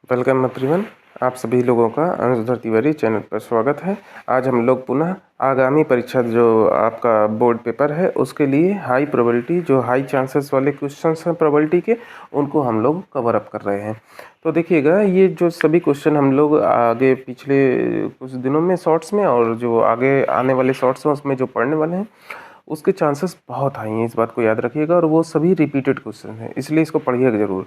Welcome everyone, आप सभी लोगों का अनुधर तिवारी चैनल पर स्वागत है। आज हम लोग पुनः आगामी परीक्षा जो आपका बोर्ड पेपर है उसके लिए हाई प्रोबेबिलिटी जो हाई चांसेस वाले क्वेश्चंस हैं प्रोबेबिलिटी के, उनको हम लोग कवर अप कर रहे हैं। तो देखिएगा, ये जो सभी क्वेश्चन हम लोग आगे पिछले कुछ दिनों में शॉर्ट्स में और जो आगे आने वाले शॉर्ट्स हैं उसमें जो पढ़ने वाले हैं उसके चांसेस बहुत हाई हैं, इस बात को याद रखिएगा। और वो सभी रिपीटेड क्वेश्चन हैं, इसलिए इसको पढ़िएगा ज़रूर।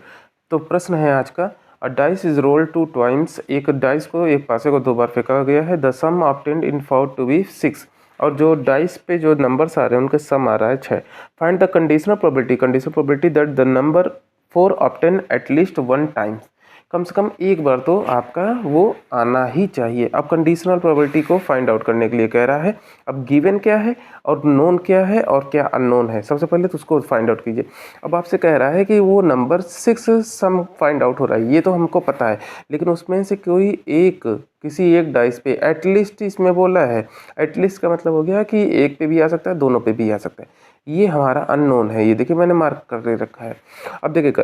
तो प्रश्न है आज का, a dice is rolled two twice. एक डाइस को, एक पासे को 2 बार फेंका गया है। The sum obtained in 4 to be 6। और जो डाइस पे जो नंबर्स आ रहे हैं उनके सम आ रहा है 6। Find the conditional probability that the number 4 obtain at least 1 times. कम से कम एक बार तो आपका वो आना ही चाहिए। अब कंडीशनल प्रोबेबिलिटी को फाइंड आउट करने के लिए कह रहा है। अब गिवन क्या है और नोन क्या है और क्या अननोन है, सबसे पहले तो उसको फाइंड आउट कीजिए। अब आपसे कह रहा है कि वो नंबर 6 सम फाइंड आउट हो रहा है, ये तो हमको पता है, लेकिन उसमें से कोई एक, किसी एक डाइस पे एटलीस्ट इसमें बोला है। एटलीस्ट का मतलब हो गया कि एक पे भी आ सकता है, दोनों पे भी आ सकता है। ये हमारा अननोन है, ये देखिए मैंने मार्क करके रखा है। अब देखिएगा,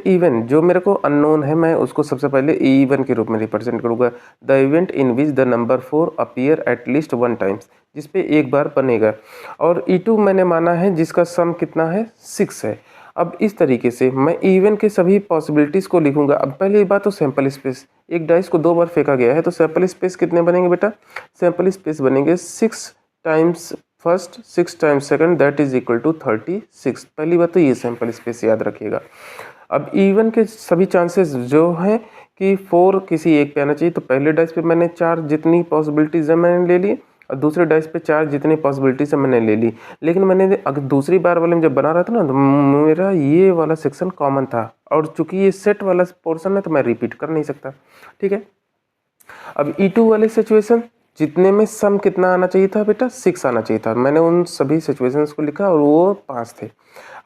इवन जो मेरे को अननोन है मैं उसको सबसे पहले इवन के रूप में रिप्रेजेंट करूँगा। The event in which the number 4 appear at least 1 times, जिस पे एक बार बनेगा। और E2 मैंने माना है जिसका सम कितना है, 6 है। अब इस तरीके से मैं इवन के सभी पॉसिबिलिटीज़ को लिखूंगा। अब पहली बात तो सैंपल स्पेस, एक डाइस को 2 बार फेंका गया है तो सैंपल स्पेस कितने बनेंगे बेटा, सैंपल स्पेस बनेंगे 6 times first 6 times second, that is equal to 36। पहली बात तो ये सैंपल स्पेस याद रखिएगा। अब इवन के सभी चांसेस जो हैं कि 4 किसी एक पे आना चाहिए, तो पहले डाइस पे मैंने 4 जितनी पॉसिबिलिटीज़ है मैंने ले ली, और दूसरे डाइस पे 4 जितनी पॉसिबिलिटीज़ है मैंने ले ली। लेकिन मैंने अगर दूसरी बार वाले में जब बना रहा था ना, तो मेरा ये वाला सेक्शन कॉमन था, और चूंकि ये सेट वाला पोर्शन है तो मैं रिपीट कर नहीं सकता। ठीक है। अब E2 वाले सिचुएशन, जितने में सम कितना आना चाहिए था बेटा, 6 आना चाहिए था। मैंने उन सभी सिचुएशंस को लिखा और वो 5 थे।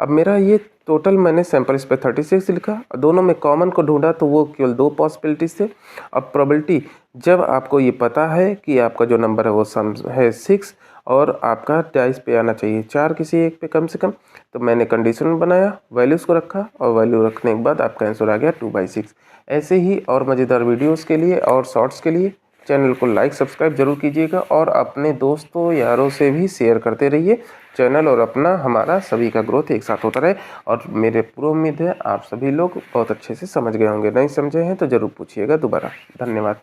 अब मेरा ये टोटल मैंने सैंपल इस पर 36 लिखा, दोनों में कॉमन को ढूंढा तो वो केवल 2 पॉसिबिलिटीज थे। अब प्रोबेबिलिटी, जब आपको ये पता है कि आपका जो नंबर है वो सम है 6 और आपका डाइस पे आना चाहिए 4 किसी एक पे कम से कम, तो मैंने कंडीशन बनाया, वैल्यूज़ को रखा, और वैल्यू रखने के बाद आपका आंसर आ गया 2/6। ऐसे ही और मज़ेदार वीडियोज़ के लिए और शॉर्ट्स के लिए चैनल को लाइक सब्सक्राइब जरूर कीजिएगा, और अपने दोस्तों यारों से भी शेयर करते रहिए चैनल, और अपना हमारा सभी का ग्रोथ एक साथ होता रहे। और मेरे पूरी उम्मीद है आप सभी लोग बहुत अच्छे से समझ गए होंगे, नहीं समझे हैं तो ज़रूर पूछिएगा दोबारा। धन्यवाद।